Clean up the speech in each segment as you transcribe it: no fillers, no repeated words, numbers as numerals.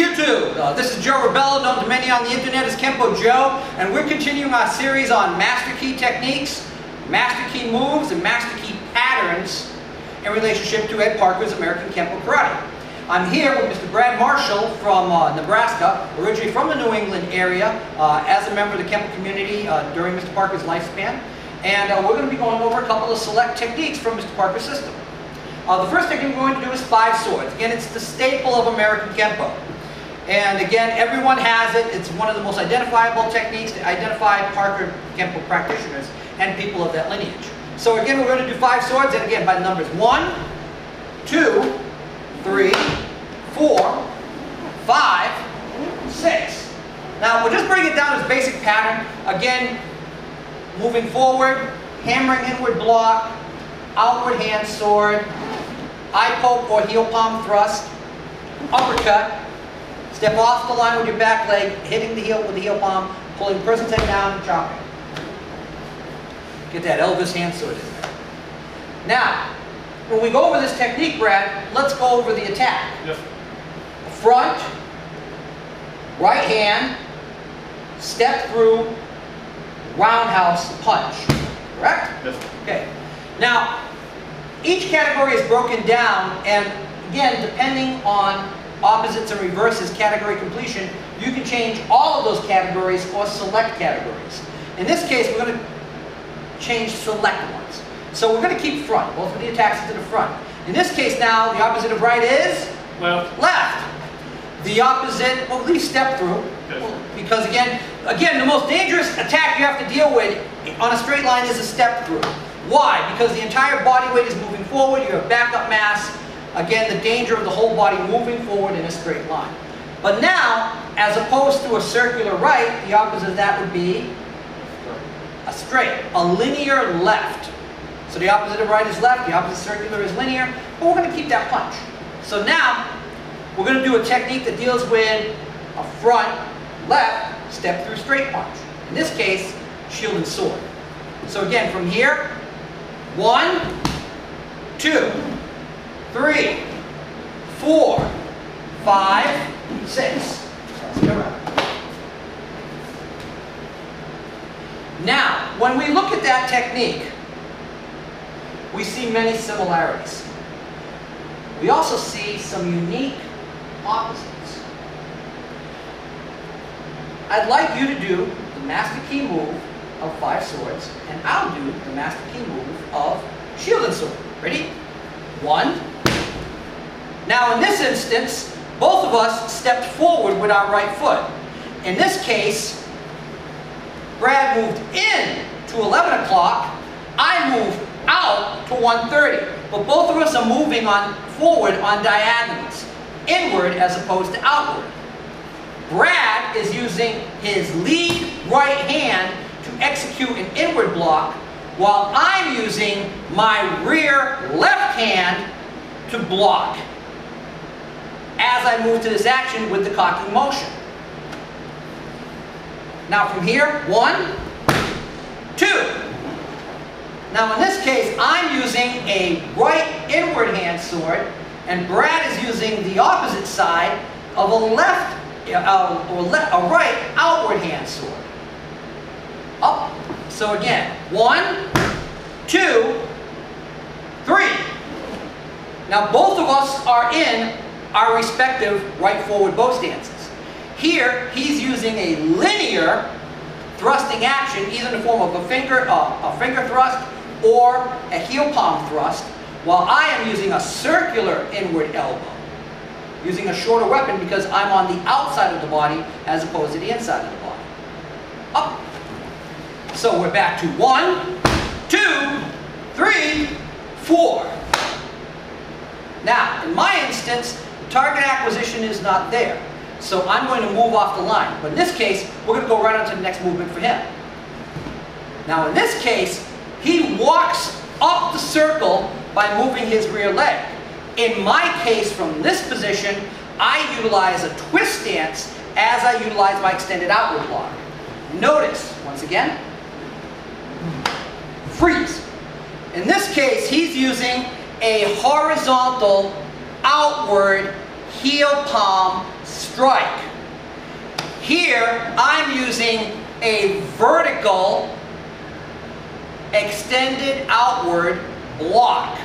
YouTube. This is Joe Rebello, known to many on the internet as Kempo Joe, and we're continuing our series on Master Key techniques, Master Key moves, and Master Key patterns in relationship to Ed Parker's American Kempo Karate. I'm here with Mr. Brad Marshall from Nebraska, originally from the New England area, as a member of the Kempo community during Mr. Parker's lifespan. And we're going to be going over a couple of select techniques from Mr. Parker's system. The first technique we're going to do is 5 swords. Again, it's the staple of American Kempo. And again, everyone has it. It's one of the most identifiable techniques to identify Parker Kempo practitioners and people of that lineage. So again, we're going to do 5 swords, and again, by the numbers 1, 2, 3, 4, 5, 6. Now, we'll just bring it down as basic pattern. Again, moving forward, hammering inward block, outward hand sword, eye poke or heel palm thrust, uppercut, step off the line with your back leg, hitting the heel with the heel palm, pulling the person's head down and chopping. Get that Elvis hand sword in there. Now, when we go over this technique, Brad, let's go over the attack. Yes. Front, right hand, step through, roundhouse punch. Correct? Yes. Okay. Now, each category is broken down, and again, depending on opposites and reverses, category completion, you can change all of those categories or select categories. In this case, we're going to change select ones. So we're going to keep front, both of the attacks to the front. In this case now, the opposite of right is? Left. Left. The opposite, well, leave step through. Yes. Because again, the most dangerous attack you have to deal with on a straight line is a step through. Why? Because the entire body weight is moving forward, you have backup mass. Again, the danger of the whole body moving forward in a straight line. But now, as opposed to a circular right, the opposite of that would be a straight, a linear left. So the opposite of right is left, the opposite circular is linear, but we're going to keep that punch. So now, we're going to do a technique that deals with a front, left, step through straight punch. In this case, shield and sword. So again, from here, 1, 2, 3, 4, 5, 6. Let's go around. Now, when we look at that technique, we see many similarities. We also see some unique opposites. I'd like you to do the Master Key move of 5 swords, and I'll do the Master Key move of shield and sword. Ready? 1. Now in this instance, both of us stepped forward with our right foot. In this case, Brad moved in to 11 o'clock, I moved out to 1:30. But both of us are moving forward on diagonals, inward as opposed to outward. Brad is using his lead right hand to execute an inward block, while I'm using my rear left hand to block as I move to this action with the cocking motion. Now from here, 1, 2. Now in this case, I'm using a right inward hand sword, and Brad is using the opposite side of a right outward hand sword. Up. So again, 1, 2, 3. Now both of us are in our respective right forward bow stances. Here, he's using a linear thrusting action, either in the form of a finger thrust or a heel palm thrust, while I am using a circular inward elbow, using a shorter weapon because I'm on the outside of the body as opposed to the inside of the body. Up. So we're back to 1, 2, 3, 4. Now, in my instance, target acquisition is not there. So I'm going to move off the line. But in this case, we're going to go right on to the next movement for him. Now in this case, he walks up the circle by moving his rear leg. In my case, from this position, I utilize a twist stance as I utilize my extended outward block. Notice, once again, freeze. In this case, he's using a horizontal outward heel palm strike. Here, I'm using a vertical, extended outward block.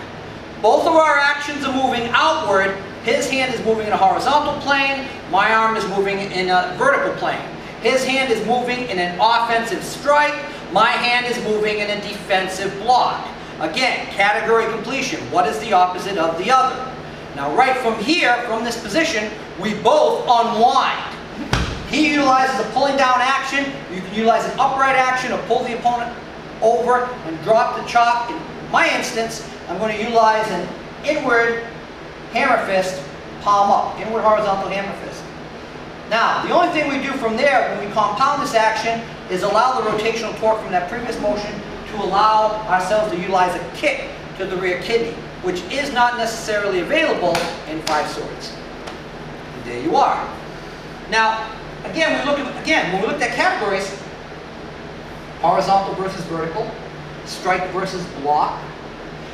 Both of our actions are moving outward. His hand is moving in a horizontal plane. My arm is moving in a vertical plane. His hand is moving in an offensive strike. My hand is moving in a defensive block. Again, category completion. What is the opposite of the other? Now right from here, from this position, we both unwind. He utilizes a pulling down action. You can utilize an upright action to pull the opponent over and drop the chop. In my instance, I'm going to utilize an inward hammer fist, palm up, inward horizontal hammer fist. Now, the only thing we do from there when we compound this action is allow the rotational torque from that previous motion to allow ourselves to utilize a kick to the rear kidney, which is not necessarily available in 5 swords. And there you are. Now, again, when we looked at categories, horizontal versus vertical, strike versus block,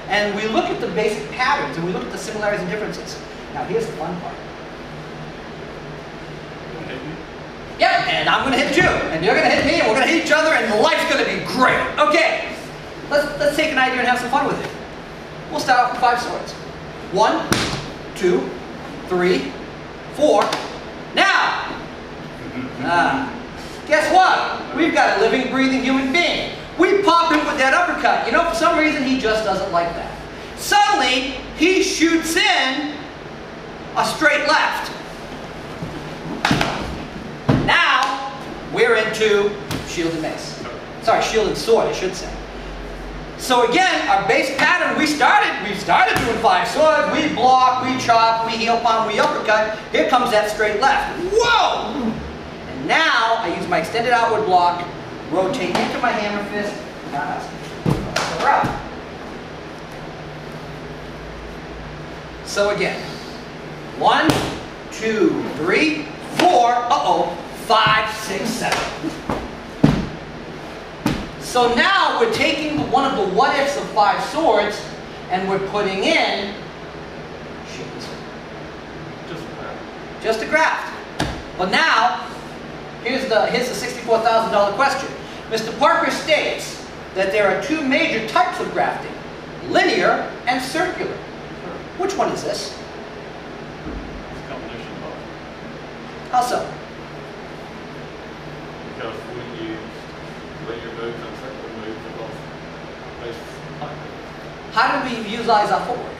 and we look at the basic patterns and we look at the similarities and differences. Now, here's the fun part. Yep, and I'm going to hit you, and you're going to hit me, and we're going to hit each other, and life's going to be great. Okay, let's take an idea and have some fun with it. We'll start off with 5 swords. 1, 2, 3, 4. Now, guess what? We've got a living, breathing human being. We pop him with that uppercut. You know, for some reason, he just doesn't like that. Suddenly, he shoots in a straight left. Now, we're into shield and mace. Sorry, shield and sword, I should say. So again, our base pattern, we started doing 5 swords. We block, we chop, we heel palm, we uppercut. Here comes that straight left. Whoa! And now, I use my extended outward block, rotate into my hammer fist, we're out. So again, 1, 2, 3, 4, 5, 6, 7. So now we're taking one of the what-ifs of 5 swords and we're putting in just a graft. But now, here's the $64,000 question. Mr. Parker states that there are 2 major types of grafting, linear and circular. Which one is this? It's a combination of both. How so? Because we use linear moves and circular moves for both bases of height. How do we utilize our footwork?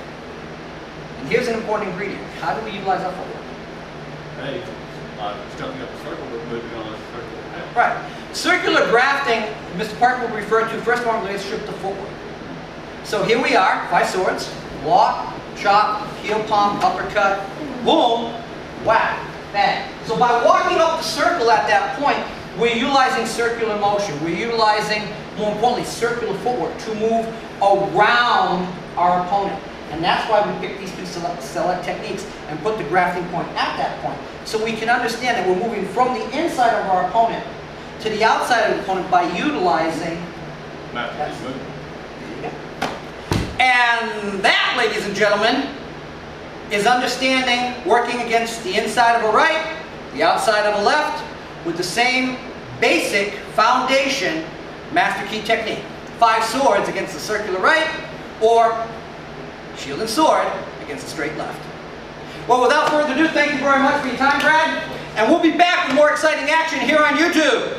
And here's an important ingredient. How do we utilize our footwork? Hey, stepping up a circle, we're moving on a circular path. Right. Circular grafting, Mr. Parker will refer to first of all relationship to footwork. So here we are, 5 swords, block, chop, heel palm, uppercut, boom, whack, bang. So by walking up the circle at that point, we're utilizing circular motion. We're utilizing, more importantly, circular footwork to move around our opponent. And that's why we pick these 2 select techniques and put the grafting point at that point. So we can understand that we're moving from the inside of our opponent to the outside of the opponent by utilizing that movement. And that, ladies and gentlemen, is understanding working against the inside of a right, the outside of a left, with the same basic foundation master key technique. 5 swords against the circular right, or shield and sword against the straight left. Well, without further ado, thank you very much for your time, Brad. And we'll be back with more exciting action here on YouTube.